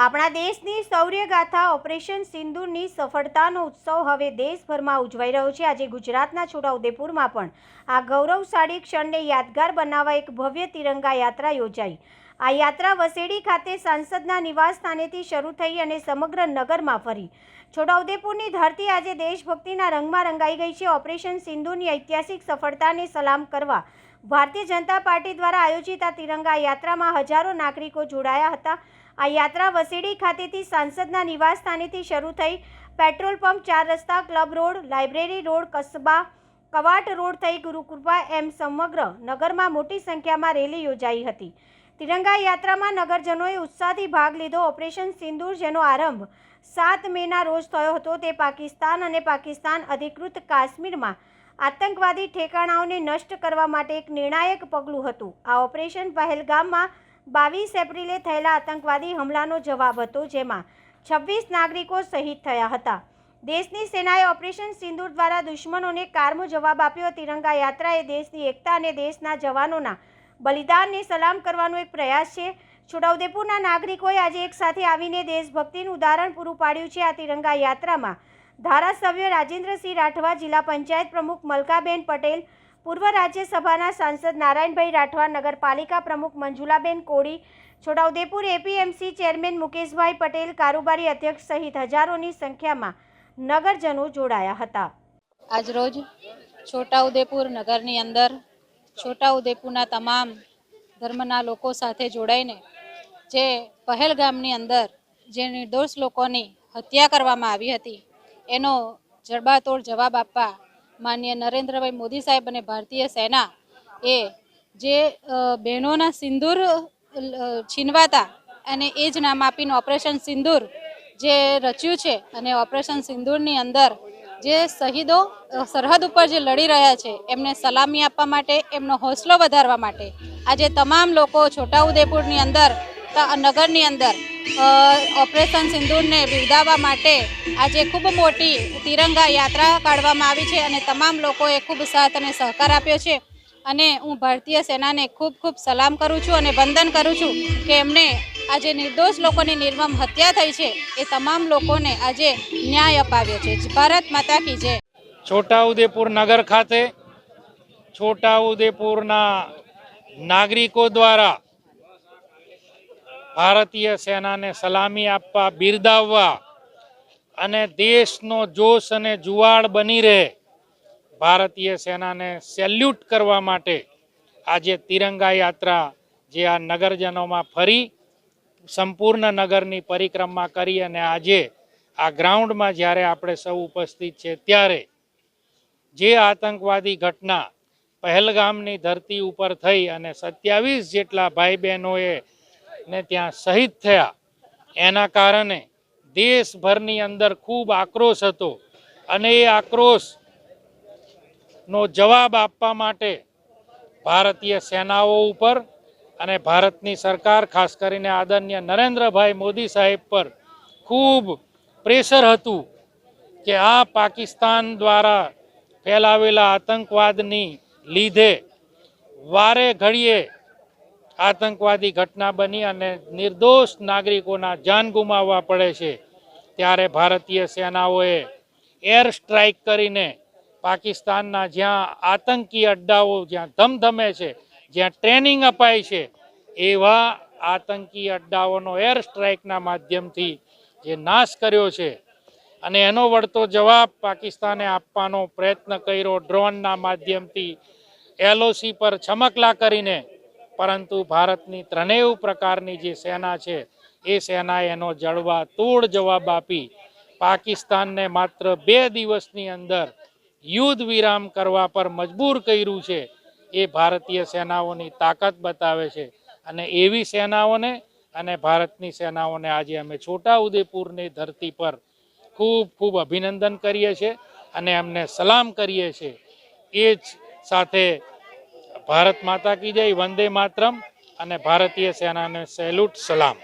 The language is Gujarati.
આપણા દેશની શૌર્યગાથા ઓપરેશન સિંદૂરની સફળતાનો ઉત્સવ હવે દેશભરમાં ઉજવાઈ રહ્યો છે। આજે ગુજરાતના છોટાઉદેપુરમાં પણ આ ગૌરવશાળી ક્ષણને યાદગાર બનાવવા એક ભવ્ય તિરંગા યાત્રા યોજાઈ। આ યાત્રા વસેડી ખાતે સાંસદના નિવાસ સ્થાનેથી શરૂ થઈ અને સમગ્ર નગરમાં ફરી। છોટાઉદેપુરની ધરતી આજે દેશભક્તિના રંગમાં રંગાઈ ગઈ છે। ઓપરેશન સિંદૂરની ઐતિહાસિક સફળતાને સલામ કરવા ભારતીય જનતા પાર્ટી દ્વારા આયોજિત આ તિરંગા યાત્રામાં હજારો નાગરિકો જોડાયા હતા। આ યાત્રા વસેડી ખાતેથી સાંસદના નિવાસ સ્થાનેથી શરૂ થઈ પેટ્રોલ પંપ, 4 રસ્તા, club road, library road, Kasba, Kavant road થઈ ગુરુકૃપા એમ સમગ્ર નગરમાં મોટી સંખ્યામાં રેલી યોજાઈ હતી। તિરંગા યાત્રામાં નગરજનોએ ઉત્સાહથી ભાગ લીધો। ઓપરેશન સિંદૂર, જેનો આરંભ 7 મેના રોજ થયો હતો, તે પાકિસ્તાન અને પાકિસ્તાન અધિકૃત કાશ્મીરમાં આતંકવાદી ઠેકાણાઓને નષ્ટ કરવા માટે એક નિર્ણાયક પગલું હતું। આ ઓપરેશન પહેલગામમાં 22 એપ્રિલે થયેલા આતંકવાદી હુમલાનો જવાબ હતો, જેમાં 26 નાગરિકો શહીદ થયા હતા। દેશની સેનાએ ઓપરેશન સિંદૂર દ્વારા દુશ્મનોને કારમો જવાબ આપ્યો। તિરંગા યાત્રા એ દેશની એકતા અને દેશના જવાનોના બલિદાનને સલામ કરવાનો એક પ્રયાસ છે। છોટાઉદેપુરના નાગરિકોએ આજે એક સાથે આવીને દેશભક્તિનું ઉદાહરણ પૂરું પાડ્યું છે। આ તિરંગા યાત્રામાં ધારાસભ્ય રાજેન્દ્રસિંહ રાઠવા, જિલ્લા પંચાયત પ્રમુખ મલકાબેન પટેલ, પૂર્વ રાજ્યસભાના સાંસદ નારાયણભાઈ રાઠવા, નગરપાલિકા પ્રમુખ મંજુલાબેન કોળી, છોટાઉદેપુર એપીએમસી ચેરમેન મુકેશભાઈ પટેલ, કારોબારી અધ્યક્ષ સહિત હજારોની સંખ્યામાં નગરજનો જોડાયા હતા। આજરોજ છોટાઉદેપુર નગરની અંદર છોટાઉદેપુરના તમામ ધર્મના લોકો સાથે જોડાઈને જે પહેલગામની અંદર જે નિર્દોષ લોકોની હત્યા કરવામાં આવી હતી એનો જડબાતોડ જવાબ આપવા માનનીય નરેન્દ્રભાઈ મોદી સાહેબ અને ભારતીય સેના એ જે બહેનોના સિંદૂર છીનવાતા અને એ જ નામ આપીને ઓપરેશન સિંદૂર જે રચ્યું છે અને ઓપરેશન સિંદૂરની અંદર જે શહીદો સરહદ ઉપર જે લડી રહ્યા છે એમને સલામી આપવા માટે, એમનો હોસલો વધારવા માટે આજે તમામ લોકો છોટાઉદેપુરની અંદર નગરની અંદર ઓપરેશન સિંદૂરને બિરદાવવા માટે આજે ખૂબ મોટી તિરંગા યાત્રા કાઢવામાં આવી છે અને તમામ લોકોએ ખૂબ સાથ અને સહકાર આપ્યો છે। અને હું ભારતીય સેનાને ખૂબ ખૂબ સલામ કરું છું અને વંદન કરું છું કે એમને આજે નિર્દોષ લોકોની નિર્મમ હત્યા થઈ છે એ તમામ લોકોને આજે ન્યાય અપાવ્યો છે। ભારત માતા કી જય। છોટાઉદેપુર નગર ખાતે છોટાઉદેપુરના નાગરિકો દ્વારા ભારતીય સેનાને સલામી આપવા, બિરદાવવા અને દેશનો જોશ અને જુવાળ બની રહે ભારતીય સેનાને સેલ્યુટ કરવા માટે આજે તિરંગા યાત્રા જે આ નગરજનોમાં ફરી સંપૂર્ણ નગરની પરિક્રમા કરી અને આજે આ ગ્રાઉન્ડમાં જ્યારે આપણે સૌ ઉપસ્થિત છે ત્યારે જે આતંકવાદી ઘટના પહેલગામની ધરતી ઉપર થઈ અને 27 જેટલા ભાઈ બહેનોએ ને ત્યાં શહીદ થયા એના કારણે દેશભરની અંદર ખૂબ આક્રોશ હતો અને એ આક્રોશનો જવાબ આપવા માટે ભારતીય સેનાઓ ઉપર અને ભારતની સરકાર, ખાસ કરીને આદરણીય નરેન્દ્રભાઈ મોદી સાહેબ પર ખૂબ પ્રેશર હતું કે આ પાકિસ્તાન દ્વારા ફેલાવેલા આતંકવાદની લીધે વારે ઘડીએ આતંકવાદી ઘટના બની અને નિર્દોષ નાગરિકોના જાન ગુમાવવા પડે છે। ત્યારે ભારતીય સેનાઓએ એર સ્ટ્રાઇક કરીને પાકિસ્તાનના જ્યાં આતંકી અડ્ડાઓ જ્યાં ધમધમે છે, જ્યાં ટ્રેનિંગ અપાય છે એવા આતંકી અડ્ડાઓનો એર સ્ટ્રાઇકના માધ્યમથી જે નાશ કર્યો છે અને એનો વળતો જવાબ પાકિસ્તાને આપવાનો પ્રયત્ન કર્યો ડ્રોનના માધ્યમથી, LOC પર છમકલા કરીને, પરંતુ ભારતની ત્રણેય પ્રકારની જે સેના છે એ સેનાએ એનો જડબાતોડ જવાબ આપી પાકિસ્તાનને માત્ર 2 દિવસની અંદર યુદ્ધ વિરામ કરવા પર મજબૂર કર્યું છે। એ ભારતીય સેનાઓની તાકાત બતાવે છે અને એવી સેનાઓને અને ભારતની સેનાઓને આજે અમે છોટાઉદેપુરની ધરતી પર ખૂબ ખૂબ અભિનંદન કરીએ છીએ અને એમને સલામ કરીએ છીએ। એ જ સાથે ભારત માતા કી જય, વંદે માતરમ અને ભારતીય સેનાને સેલ્યુટ, સલામ।